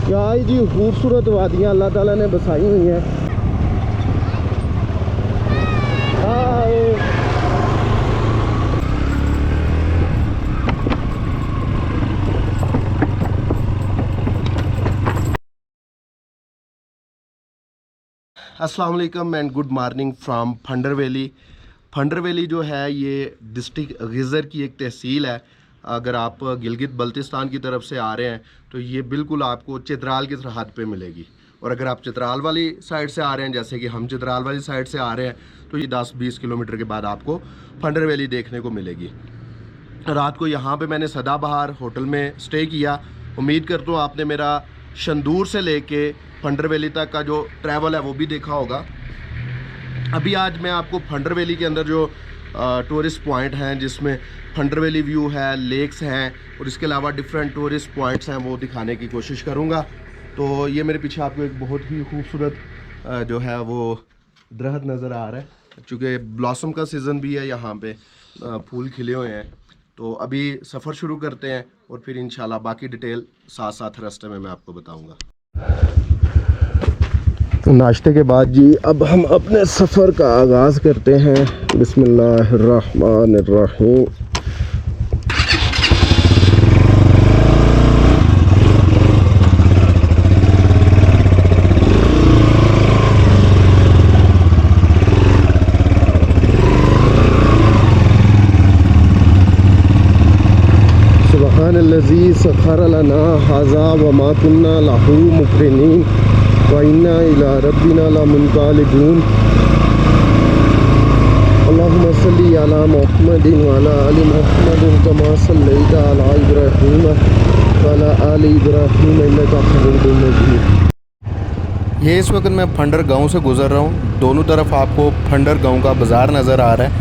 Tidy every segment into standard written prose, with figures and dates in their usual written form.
यहाँ जी खूबसूरत वादियाँ अल्लाह ताला ने बसाई हुई हैं। अस्सलाम वालेकुम and good morning from funder valley. Funder valley जो है ये डिस्ट्रिक्ट गिज़र की एक तहसील है। अगर आप गिलगित बल्तिस्तान की तरफ से आ रहे हैं तो ये बिल्कुल आपको चित्राल की सरहद पे मिलेगी। और अगर आप चित्राल वाली साइड से आ रहे हैं, जैसे कि हम चित्राल वाली साइड से आ रहे हैं, तो ये 10-20 किलोमीटर के बाद आपको फंडर वैली देखने को मिलेगी। रात को यहाँ पे मैंने सदाबहार होटल में स्टे किया। उम्मीद करता हूँ आपने मेरा शंदूर से लेके फंडर वैली तक का जो ट्रैवल है वो भी देखा होगा। अभी आज मैं आपको फंडर वैली के अंदर जो टूरिस्ट पॉइंट हैं, जिसमें फंडर वैली व्यू है, लेक्स हैं और इसके अलावा डिफरेंट टूरिस्ट पॉइंट्स हैं, वो दिखाने की कोशिश करूँगा। तो ये मेरे पीछे आपको एक बहुत ही खूबसूरत जो है वो दरख्त नज़र आ रहा है। चूँकि ब्लॉसम का सीज़न भी है, यहाँ पे फूल खिले हुए हैं। तो अभी सफ़र शुरू करते हैं और फिर इंशाल्लाह बाकी डिटेल साथ साथ रास्ते में मैं आपको बताऊँगा। नाश्ते के बाद जी अब हम अपने सफ़र का आगाज़ करते हैं। बिस्मिल्लाहिर्रहमानिर्रहीम। सुब्हानल्लज़ी सख़्ख़र लना हाज़ा व मा कुन्ना लहू मुक़रिनीन व इन्ना इला रब्बिना लमुनक़लिबून। अल्लाहुम्मा सल्लि अला मुहम्मदिन व अला आलि मुहम्मदिन कमा सल्लैता अला इब्राहीम व अला आलि इब्राहीम इन्नका हमीदुम मजीद। ये इस वक्त मैं फंडर गांव से गुज़र रहा हूँ। दोनों तरफ आपको फंडर गांव का बाज़ार नज़र आ रहा है।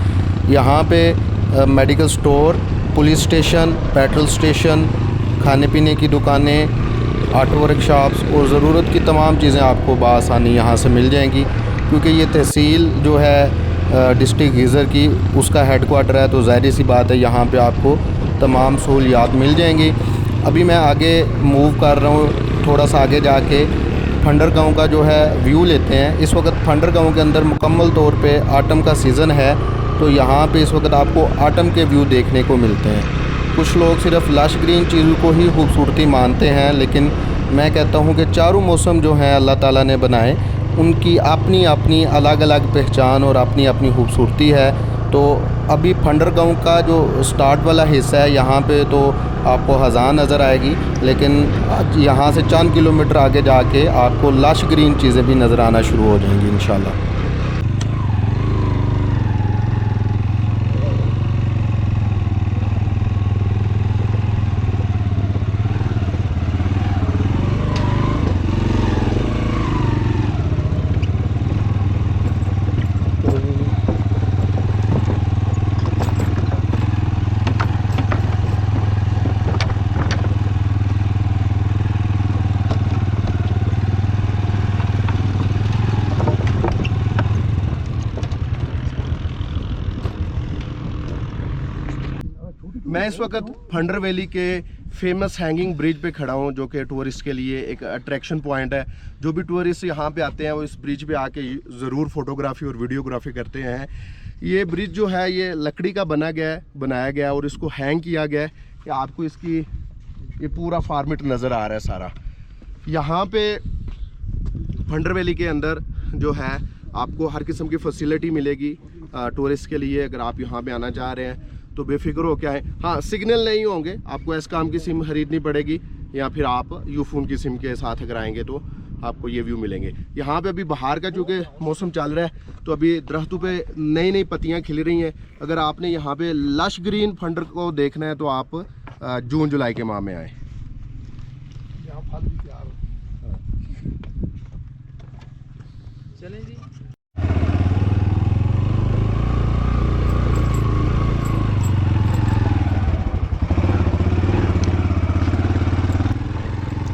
यहाँ पे medical store, police station, petrol station, खाने पीने की दुकानें, ऑटो वर्कशॉप्स और ज़रूरत की तमाम चीज़ें आपको बआसानी यहाँ से मिल जाएंगी। क्योंकि ये तहसील जो है डिस्ट्रिक्ट गिज़र की, उसका हेडक्वार्टर है, तो ज़ाहिर सी बात है यहाँ पे आपको तमाम सहूलियात मिल जाएंगी। अभी मैं आगे मूव कर रहा हूँ, थोड़ा सा आगे जाके फंडर गांव का जो है व्यू लेते हैं। इस वक्त फंडर गांव के अंदर मुकम्मल तौर पे ऑटम का सीज़न है, तो यहाँ पे इस वक्त आपको ऑटम के व्यू देखने को मिलते हैं। कुछ लोग सिर्फ लश ग्रीन चीज़ों को ही खूबसूरती मानते हैं, लेकिन मैं कहता हूँ कि चारों मौसम जो हैं अल्लाह ताला ने बनाए, उनकी अपनी अपनी अलग अलग पहचान और अपनी अपनी खूबसूरती है। तो अभी फंडर गांव का जो स्टार्ट वाला हिस्सा है, यहाँ पे तो आपको ख़ज़ां नज़र आएगी, लेकिन यहाँ से चंद किलोमीटर आगे जाके आपको लश ग्रीन चीज़ें भी नज़र आना शुरू हो जाएंगी इंशाल्लाह। मैं इस वक्त फंडर वैली के फेमस हैंगिंग ब्रिज पे खड़ा हूँ, जो कि टूरिस्ट के लिए एक अट्रैक्शन पॉइंट है। जो भी टूरिस्ट यहाँ पे आते हैं वो इस ब्रिज पे आके ज़रूर फोटोग्राफी और वीडियोग्राफी करते हैं। ये ब्रिज जो है ये लकड़ी का बनाया गया और इसको हैंग किया गया है कि आपको इसकी ये पूरा फॉर्मेट नज़र आ रहा है सारा। यहाँ पे फंडर वैली के अंदर जो है आपको हर किस्म की फैसिलिटी मिलेगी टूरिस्ट के लिए। अगर आप यहाँ पे आना चाह रहे हैं तो बेफिक्र हो क्या है। हाँ, सिग्नल नहीं होंगे, आपको एस काम की सिम खरीदनी पड़ेगी, या फिर आप यूफोन की सिम के साथ अगर आएंगे तो आपको ये व्यू मिलेंगे। यहाँ पे अभी बाहर का चूँकि मौसम चल रहा है, तो अभी दरख्तों पे नई नई पत्तियाँ खिल रही हैं। अगर आपने यहाँ पे लश ग्रीन फंडर को देखना है तो आप जून जुलाई के माह में आए। चलें जी।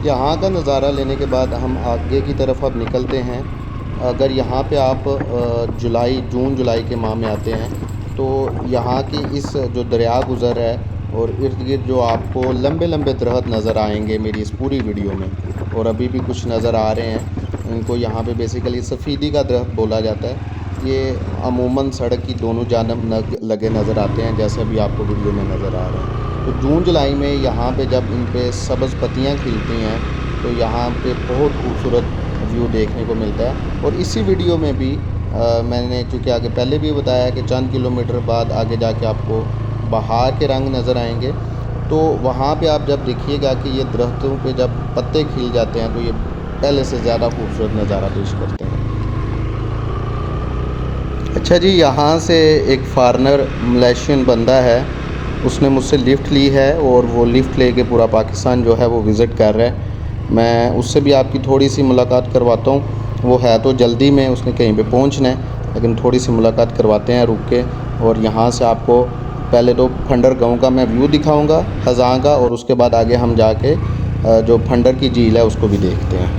यहाँ का नज़ारा लेने के बाद हम आगे की तरफ अब निकलते हैं। अगर यहाँ पे आप जून जुलाई के माह में आते हैं तो यहाँ की इस जो दरिया गुज़र है और इर्द गिर्द जो आपको लंबे लंबे दरख्त नज़र आएंगे मेरी इस पूरी वीडियो में, और अभी भी कुछ नज़र आ रहे हैं। इनको यहाँ पे बेसिकली सफ़ीदी का दरख्त बोला जाता है। ये अमूमन सड़क की दोनों जानब लगे नज़र आते हैं, जैसे अभी आपको वीडियो में नज़र आ रहा है। तो जून जुलाई में यहाँ पे जब इन पे सब्ज़ पत्तियाँ खिलती हैं तो यहाँ पे बहुत खूबसूरत व्यू देखने को मिलता है। और इसी वीडियो में भी मैंने चूँकि आगे पहले भी बताया कि चंद किलोमीटर बाद आगे जाके आपको बहार के रंग नज़र आएंगे। तो वहाँ पे आप जब देखिएगा कि ये दरख्तों पे जब पत्ते खिल जाते हैं तो ये पहले से ज़्यादा खूबसूरत नज़ारा पेश करते हैं। अच्छा जी, यहाँ से एक फॉरेनर मलेशियन बंदा है, उसने मुझसे लिफ़्ट ली है और वो लिफ़्ट लेके पूरा पाकिस्तान जो है वो विज़िट कर रहा है। मैं उससे भी आपकी थोड़ी सी मुलाकात करवाता हूँ। वो है तो जल्दी में, उसने कहीं पे पहुँचना है, लेकिन थोड़ी सी मुलाकात करवाते हैं रुक के। और यहाँ से आपको पहले तो फंडर गांव का मैं व्यू दिखाऊंगा खज़ां का, और उसके बाद आगे हम जाके जो फंडर की झील है उसको भी देखते हैं।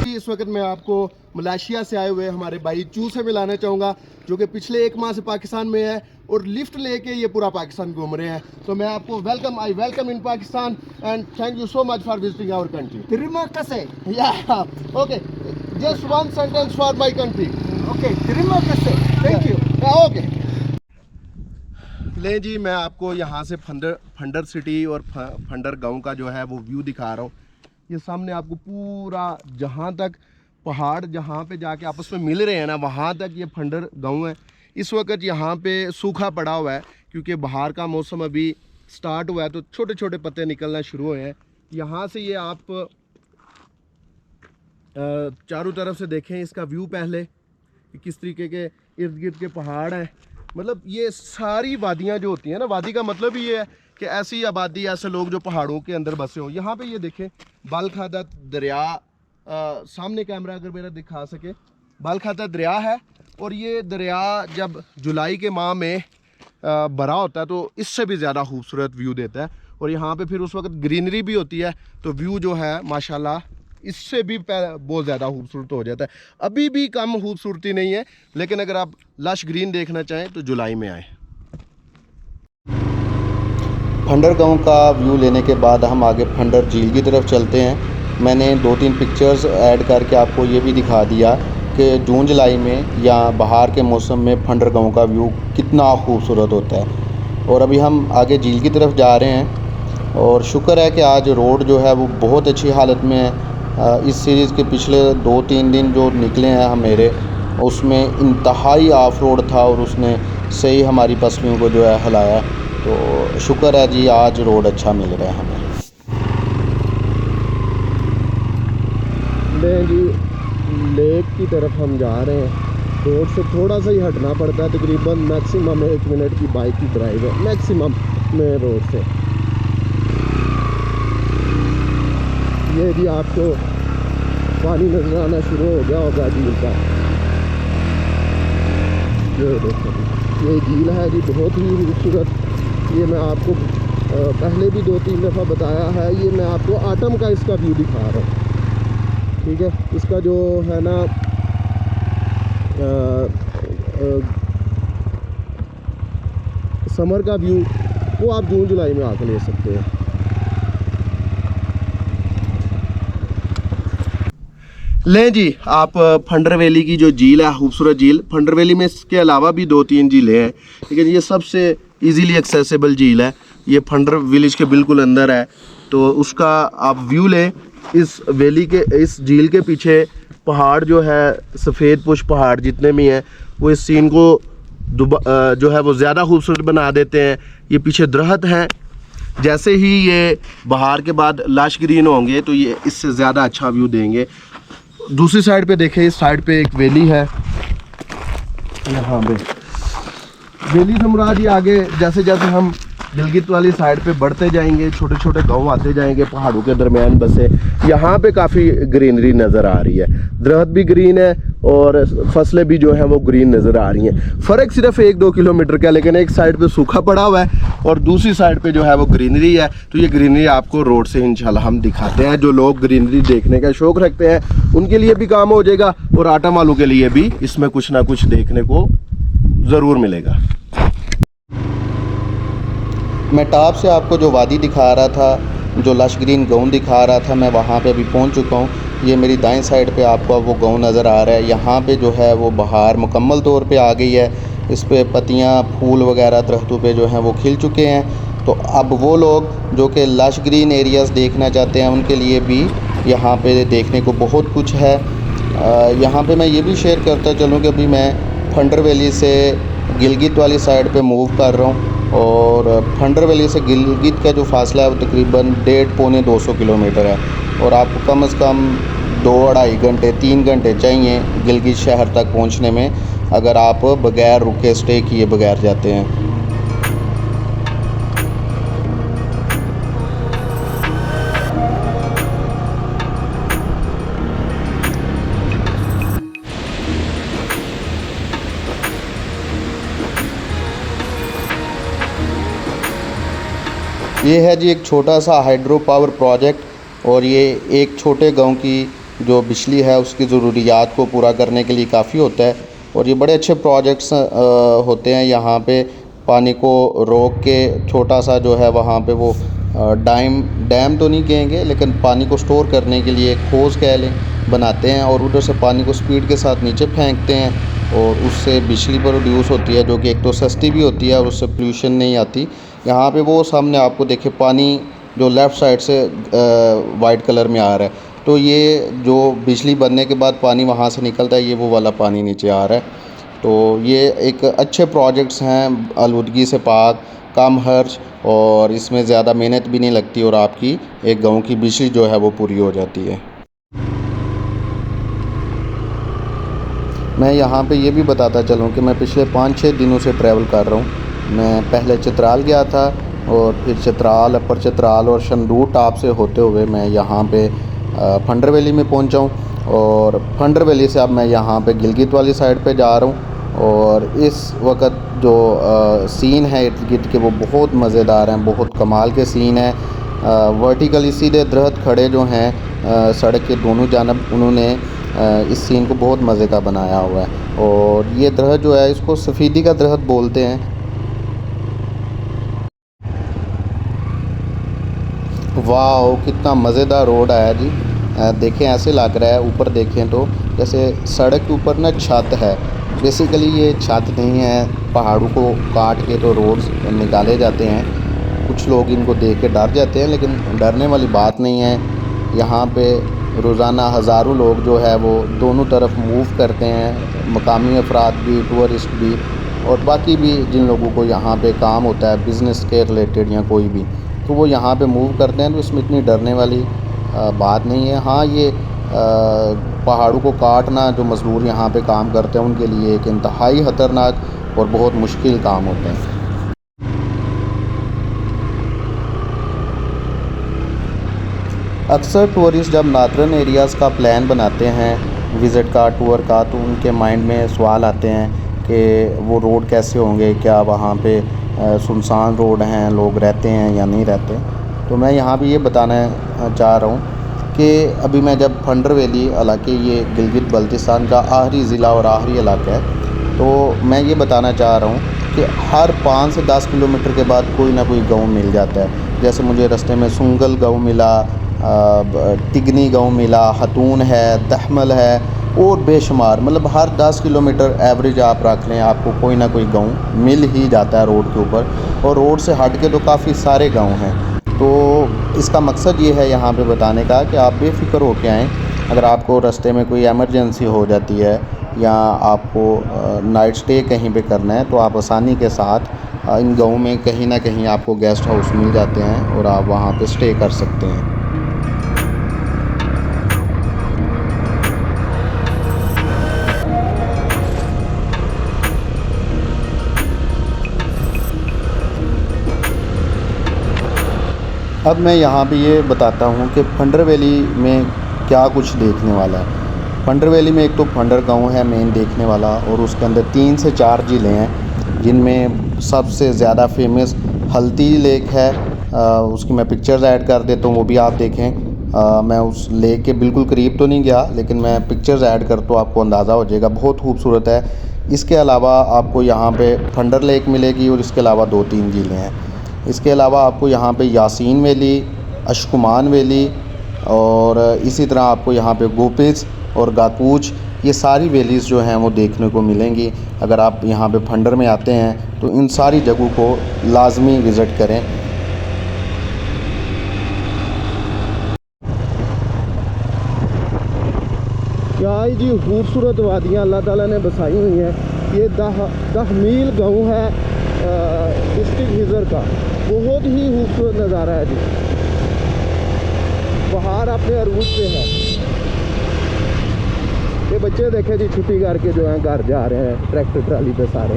इस वक्त मैं आपको मलेशिया से आए हुए हमारे भाई चू से मिलाना चाहूँगा, जो कि पिछले 1 माह से पाकिस्तान में है और लिफ्ट लेके ये पूरा पाकिस्तान घूम रहे हैं। तो मैं आपको I welcome in Pakistan and thank you so much for visiting our country. Terima kasih. Okay, just one sentence for my country. Okay, terima kasih. Thank you. Okay. ले जी, मैं आपको यहाँ से फंडर सिटी और फंडर गांव का जो है वो व्यू दिखा रहा हूँ। ये सामने आपको पूरा जहाँ तक पहाड़ जहाँ पे जाके आपस में मिल रहे हैं ना, वहाँ तक ये फंडर गांव है। इस वक्त यहाँ पे सूखा पड़ा हुआ है क्योंकि बहार का मौसम अभी स्टार्ट हुआ है, तो छोटे छोटे पत्ते निकलना शुरू हुए हैं। यहाँ से ये आप चारों तरफ से देखें इसका व्यू पहले कि किस तरीके के इर्द गिर्द के पहाड़ हैं। मतलब ये सारी वादियाँ जो होती हैं ना, वादी का मतलब ही ये है कि ऐसी आबादी, ऐसे लोग जो पहाड़ों के अंदर बसे हों। यहाँ पे ये देखें बालखादा दरिया, सामने कैमरा अगर मेरा दिखा सके, बालखादा दरिया है। और ये दरिया जब जुलाई के माह में भरा होता है तो इससे भी ज़्यादा खूबसूरत व्यू देता है। और यहाँ पे फिर उस वक्त ग्रीनरी भी होती है, तो व्यू जो है माशाल्लाह इससे भी बहुत ज़्यादा खूबसूरत हो जाता है। अभी भी कम खूबसूरती नहीं है, लेकिन अगर आप लश ग्रीन देखना चाहें तो जुलाई में आए। फंडर गांव का व्यू लेने के बाद हम आगे फंडर झील की तरफ चलते हैं। मैंने 2-3 पिक्चर्स ऐड करके आपको ये भी दिखा दिया कि जून जुलाई में या बहार के मौसम में फंडर गांव का व्यू कितना खूबसूरत होता है। और अभी हम आगे झील की तरफ जा रहे हैं और शुक्र है कि आज रोड जो है वो बहुत अच्छी हालत में है। इस सीरीज़ के पिछले 2-3 दिन जो निकले हैं मेरे, उसमें इंतहाई ऑफ रोड था और उसने सही हमारी पसलियों को जो है हिलाया। तो शुक्र है जी, आज रोड अच्छा मिल रहा है हमें। जी, लेक की तरफ हम जा रहे हैं। रोड से थोड़ा सा ही हटना पड़ता है, तकरीबन मैक्सिमम 1 मिनट की बाइक की ड्राइव है मैक्सिमम में रोड से। ये भी आपको पानी नजर आना शुरू हो गया होगा झील का। ये देखो, ये झील है जी बहुत ही खूबसूरत। ये मैं आपको पहले भी 2-3 दफ़ा बताया है। ये मैं आपको आटम का इसका व्यू दिखा रहा हूँ, ठीक है। इसका जो है ना समर का व्यू, वो आप जून जुलाई में आकर ले सकते हैं। ले जी, आप फंडर वैली की जो झील है, खूबसूरत झील, फंडर वैली में इसके अलावा भी 2-3 झीलें हैं, लेकिन ये सबसे इजीली एक्सेसिबल झील है। ये फंडर विलेज के बिल्कुल अंदर है, तो उसका आप व्यू लें। इस वैली के, इस झील के पीछे पहाड़ जो है, सफ़ेद पुश पहाड़ जितने भी हैं, वो इस सीन को जो है वो ज़्यादा खूबसूरत बना देते हैं। ये पीछे दरख्त हैं, जैसे ही ये बहार के बाद लश ग्रीन होंगे तो ये इससे ज़्यादा अच्छा व्यू देंगे। दूसरी साइड पे देखें, इस साइड पे एक वैली है। यहाँ पे वैली से मुराद, ये आगे जैसे जैसे हम गिलगित वाली साइड पे बढ़ते जाएंगे, छोटे छोटे गांव आते जाएंगे पहाड़ों के दरमियान बसे। यहाँ पे काफ़ी ग्रीनरी नज़र आ रही है, दरख्त भी ग्रीन है और फसलें भी जो हैं वो ग्रीन नज़र आ रही हैं। फ़र्क सिर्फ 1-2 किलोमीटर का, लेकिन एक साइड पे सूखा पड़ा हुआ है और दूसरी साइड पे जो है वो ग्रीनरी है। तो ये ग्रीनरी आपको रोड से इंशाल्लाह हम दिखाते हैं। जो लोग ग्रीनरी देखने का शौक़ रखते हैं उनके लिए भी काम हो जाएगा और आटा वालों के लिए भी इसमें कुछ ना कुछ देखने को ज़रूर मिलेगा। मैं टॉप से आपको जो वादी दिखा रहा था, जो लश ग्रीन गाँव दिखा रहा था, मैं वहाँ पे अभी पहुँच चुका हूँ। ये मेरी दाएं साइड पे आपको वो गाँव नज़र आ रहा है। यहाँ पे जो है वो बहार मुकम्मल तौर पे आ गई है। इस पे पत्तियाँ, फूल वगैरह दरख्तों पे जो हैं वो खिल चुके हैं। तो अब वो लोग जो कि लश ग्रीन एरियाज़ देखना चाहते हैं, उनके लिए भी यहाँ पे देखने को बहुत कुछ है। यहाँ पे मैं ये भी शेयर करता चलूँ कि अभी मैं फंडर वैली से गिलगित वाली साइड पे मूव कर रहा हूँ, और फंडर वैली से गिलगित का जो फासला है वो तकरीबन 1.5-200 किलोमीटर है, और आपको कम से कम 2-2.5 घंटे 3 घंटे चाहिए गिलगित शहर तक पहुंचने में, अगर आप बगैर रुके स्टे किए बगैर जाते हैं। ये है जी एक छोटा सा हाइड्रो पावर प्रोजेक्ट, और ये एक छोटे गांव की जो बिजली है उसकी ज़रूरियात को पूरा करने के लिए काफ़ी होता है। और ये बड़े अच्छे प्रोजेक्ट्स होते हैं। यहाँ पे पानी को रोक के छोटा सा जो है वहाँ पे वो डैम तो नहीं कहेंगे, लेकिन पानी को स्टोर करने के लिए खोज कह लें बनाते हैं, और उधर से पानी को स्पीड के साथ नीचे फेंकते हैं, और उससे बिजली प्रोड्यूस होती है, जो कि एक तो सस्ती भी होती है और उससे पोल्यूशन नहीं आती। यहाँ पे वो सामने आपको देखे पानी जो लेफ़्ट साइड से वाइट कलर में आ रहा है, तो ये जो बिजली बनने के बाद पानी वहाँ से निकलता है, ये वो वाला पानी नीचे आ रहा है। तो ये एक अच्छे प्रोजेक्ट्स हैं, आलूदगी से पाक, कम खर्च, और इसमें ज़्यादा मेहनत भी नहीं लगती, और आपकी एक गांव की बिजली जो है वो पूरी हो जाती है। मैं यहाँ पे ये भी बताता चलूँ कि मैं पिछले 5-6 दिनों से ट्रैवल कर रहा हूँ। मैं पहले चित्राल गया था, और फिर चित्राल, अपर चित्राल और शंदूर टॉप से होते हुए मैं यहाँ पे फंडर वैली में पहुँचा हूँ, और फंडर वैली से अब मैं यहाँ पे गिलगित वाली साइड पे जा रहा हूँ। और इस वक्त जो सीन है इर्द गिर्द के वो बहुत मज़ेदार हैं, बहुत कमाल के सीन हैं। वर्टिकली सीधे दरख्त खड़े जो हैं सड़क के दोनों जानब, उन्होंने इस सीन को बहुत मज़े का बनाया हुआ है। और ये दरख्त जो है इसको सफ़ीदी का दरख्त बोलते हैं। वाह, कितना मज़ेदार रोड आया जी। देखें ऐसे लग रहा है, ऊपर देखें तो जैसे सड़क के ऊपर ना छत है। बेसिकली ये छत नहीं है, पहाड़ों को काट के तो रोड्स निकाले जाते हैं। कुछ लोग इनको देख के डर जाते हैं, लेकिन डरने वाली बात नहीं है। यहाँ पे रोज़ाना हज़ारों लोग जो है वो दोनों तरफ मूव करते हैं, मकामी अफराद भी, टूरिस्ट भी, और बाकी भी जिन लोगों को यहाँ पे काम होता है बिज़नेस के रिलेटेड या कोई भी, तो वो यहाँ पे मूव करते हैं। तो इसमें इतनी डरने वाली बात नहीं है। हाँ, ये पहाड़ों को काटना जो मज़दूर यहाँ पे काम करते हैं उनके लिए एक इंतहाई ख़तरनाक और बहुत मुश्किल काम होता है। अक्सर टूरिस्ट जब नॉर्दर्न एरियाज़ का प्लान बनाते हैं विज़िट का, टूर का, तो उनके माइंड में सवाल आते हैं कि वो रोड कैसे होंगे, क्या वहाँ पे सुनसान रोड हैं, लोग रहते हैं या नहीं रहते। तो मैं यहाँ भी ये बताना चाह रहा हूँ कि अभी मैं जब फंडर वैली, हालांकि ये गिलगित बल्तिस्तान का आखिरी ज़िला और आखिरी इलाका है, तो मैं ये बताना चाह रहा हूँ कि हर 5 से 10 किलोमीटर के बाद कोई ना कोई गांव मिल जाता है। जैसे मुझे रास्ते में सुंगल गांव मिला, टिगनी गांव मिला, हतून है, दहमल है, और बेशुमार, मतलब हर 10 किलोमीटर एवरेज आप रख लें, आपको कोई ना कोई गांव मिल ही जाता है रोड के ऊपर। और रोड से हट के तो काफ़ी सारे गांव हैं। तो इसका मकसद ये है यहाँ पे बताने का कि आप बेफ़िक्र हो के आएँ। अगर आपको रास्ते में कोई एमरजेंसी हो जाती है या आपको नाइट स्टे कहीं पे करना है, तो आप आसानी के साथ इन गाँव में कहीं ना कहीं आपको गेस्ट हाउस मिल जाते हैं और आप वहाँ पे स्टे कर सकते हैं। अब मैं यहाँ पे ये बताता हूँ कि फंडर वैली में क्या कुछ देखने वाला है। फंडर वैली में एक तो फंडर गांव है मेन देखने वाला, और उसके अंदर 3 से 4 ज़िले हैं, जिनमें सबसे ज़्यादा फेमस हल्दी लेक है। उसकी मैं पिक्चर्स ऐड कर देता हूँ, वो भी आप देखें। मैं उस लेक के बिल्कुल करीब तो नहीं गया, लेकिन मैं पिक्चर्स ऐड कर तो आपको अंदाज़ा हो जाएगा, बहुत खूबसूरत है। इसके अलावा आपको यहाँ पे फंडर लेक मिलेगी, और इसके अलावा 2-3 ज़िले हैं। इसके अलावा आपको यहाँ पे यासीन वैली, अशकुमान वैली और इसी तरह आपको यहाँ पे गोपिस और गाकूच, ये सारी वैलीज़ जो हैं वो देखने को मिलेंगी। अगर आप यहाँ पे फंडर में आते हैं तो इन सारी जगहों को लाजमी विज़िट करें। क्या ही जी खूबसूरत वादियाँ अल्लाह ताला ने बसाई हुई हैं। ये दह मील गाँव है डिस्ट्रिक्ट हिजर का। बहुत ही खूबसूरत नज़ारा है जी। पहाड़ अपने अरूज पे है। ये बच्चे देखे जी छुट्टी करके जो है घर जा रहे हैं, ट्रैक्टर ट्राली पे सारे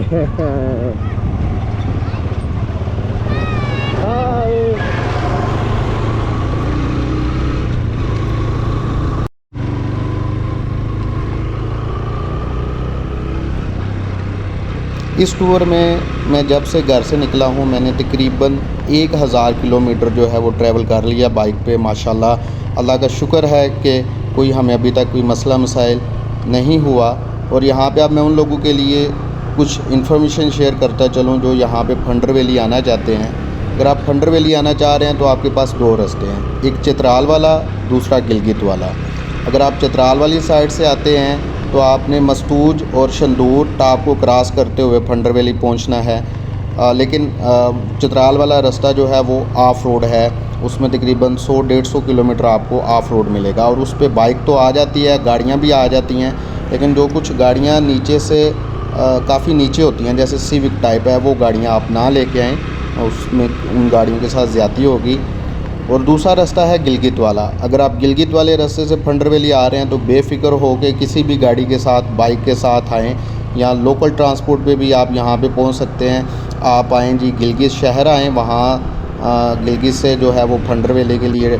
इस टूर में मैं जब से घर से निकला हूँ मैंने तकरीबन 1000 किलोमीटर जो है वो ट्रैवल कर लिया बाइक पे। माशाल्लाह अल्लाह का शुक्र है कि कोई हमें अभी तक कोई मसला मसाइल नहीं हुआ। और यहाँ पे अब मैं उन लोगों के लिए कुछ इन्फॉर्मेशन शेयर करता चलूँ जो यहाँ पे फंडर वैली आना चाहते हैं। अगर आप फंडर वैली आना चाह रहे हैं तो आपके पास 2 रास्ते हैं, एक चित्राल वाला, दूसरा गिलगित वाला। अगर आप चित्राल वाली साइड से आते हैं तो आपने मस्तूज और शंदूर टाप को क्रॉस करते हुए फंडर वैली पहुंचना है। लेकिन चित्राल वाला रास्ता जो है वो ऑफ़ रोड है, उसमें तकरीबन 100-150 किलोमीटर आपको ऑफ़ रोड मिलेगा। और उस पे बाइक तो आ जाती है, गाड़ियां भी आ जाती हैं, लेकिन जो कुछ गाड़ियां नीचे से काफ़ी नीचे होती हैं जैसे सिविक टाइप है, वो गाड़ियां आप ना लेके आएँ, उसमें उन गाड़ियों के साथ ज़्यादती होगी। और दूसरा रास्ता है गिलगित वाला। अगर आप गिलगित वाले रास्ते से फंडर वैली आ रहे हैं तो बेफ़िक्र हो के किसी भी गाड़ी के साथ, बाइक के साथ आएँ, या लोकल ट्रांसपोर्ट पे भी आप यहाँ पे पहुँच सकते हैं। आप आएँ जी गिलगित शहर आएँ, वहाँ गिलगित से जो है वो फंडर वैली के लिए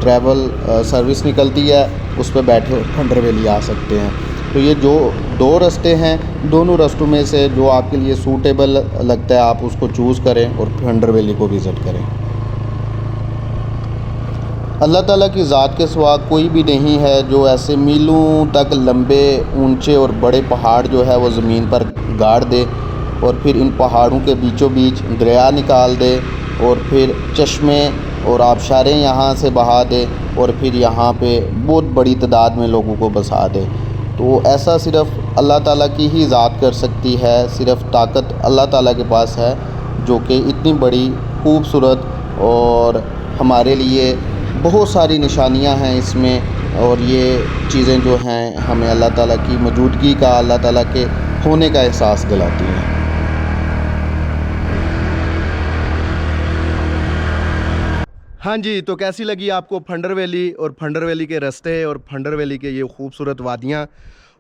ट्रैवल सर्विस निकलती है, उस पर बैठे फंडर वैली आ सकते हैं। तो ये जो 2 रास्ते हैं, दोनों रास्तों में से जो आपके लिए सूटेबल लगता है आप उसको चूज़ करें और फंडर वैली को विज़िट करें। अल्लाह ताला की ज़ात के सिवा कोई भी नहीं है जो ऐसे मीलों तक लंबे, ऊंचे और बड़े पहाड़ जो है वो ज़मीन पर गाड़ दे और फिर इन पहाड़ों के बीचों बीच दरिया निकाल दे और फिर चश्मे और आबशारें यहाँ से बहा दे और फिर यहाँ पे बहुत बड़ी तादाद में लोगों को बसा दे। तो ऐसा सिर्फ़ अल्लाह ताला की ही ज़ात कर सकती है, सिर्फ़ ताकत अल्लाह ताला के पास है जो कि इतनी बड़ी खूबसूरत, और हमारे लिए बहुत सारी निशानियां हैं इसमें। और ये चीज़ें जो हैं हमें अल्लाह ताला की मौजूदगी का, अल्लाह ताला के होने का एहसास दिलाती हैं। हाँ जी, तो कैसी लगी आपको फंडर वैली और फंडर वैली के रास्ते और फंडर वैली के ये खूबसूरत वादियाँ?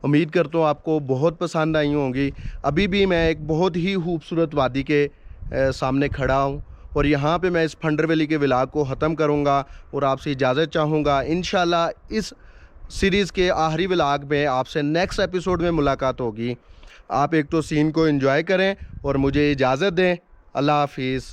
उम्मीद करता हूँ आपको बहुत पसंद आई होंगी। अभी भी मैं एक बहुत ही खूबसूरत वादी के सामने खड़ा हूँ और यहाँ पे मैं इस फंडर वैली के व्लॉग को ख़त्म करूँगा और आपसे इजाज़त चाहूँगा। इंशाल्लाह इस सीरीज़ के आखिरी व्लॉग में आपसे नेक्स्ट एपिसोड में मुलाकात होगी। आप एक तो सीन को एंजॉय करें और मुझे इजाज़त दें। अल्लाह हाफिज़।